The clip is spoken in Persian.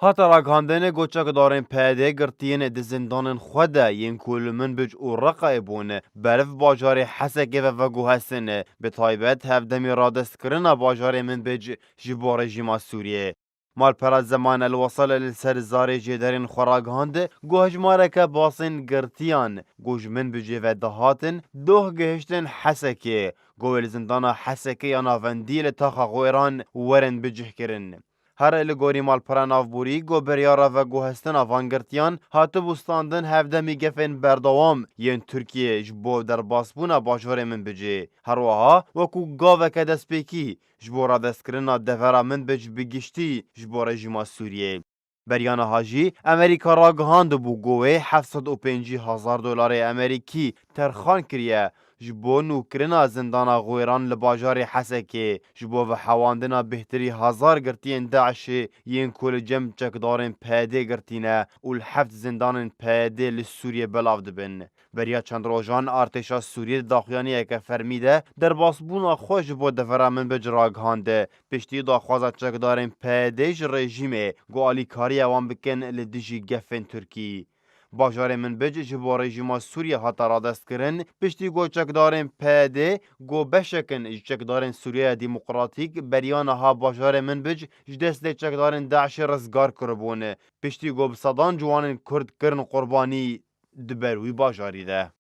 هات راگهاندن گوچک دارن پیاده گرتین د زندان خوده ین کل من بج او رقایبون برف باجار حسکه و گوهسن به تایبت هفدمی رادست کرنا باجار من بج جبار جیما سوریه مال پر از زمان الوصل لسر زاری جدرین خراگهاند گوهجماره که باسن گرتیان گوجمن بجه و دهاتن دوه گهشتن حسکه گوهل زندان حسکه یا ناوندیل تاخا غویران ورن بجه کرن هر الگوری مالپرا نافبوری گو بریارا و گو هستن آوانگرتیان هاتو بستاندن هفده میگفن بردوام ین ترکیه جبو در باسبونا باجور من بجه هر وها وکو گاوه که دست پیکی جبو را دست کرنا دفرا من بج بگشتی جبو رژیما سوریه بریان هاجی امریکا را گهاند بو گوه 750,000 دلار امریکی ترخان کریه جبو نوکرنا زندانا غویران لباجار حسکه جبو و حواندنا بهتری 1000 گرتین داعش ین کل جم چکدارن پیده گرتینه و الحفت زندان پیده لسوریه بلاو دبن بریا چند روزان ارتشا سوریه داخیانی که فرمیده در باسبونا خوش بو دفرامن بجراگهانده پشتی داخوازا چکدارن پیدهش رژیمه گو آلیکاری اوان بکن لدیجی گفن ترکی باجار من بج جبو رژیما سوریه هاتا را دست کرن پشتی گو چکدارن پیده گو بشکن چکدارن سوریه دموکراتیک بریان ها باجار من بج جدست چکدارن داعش رزگار کربونه پشتی گو بصدان جوان کرد کرن قربانی دبروی باجاری ده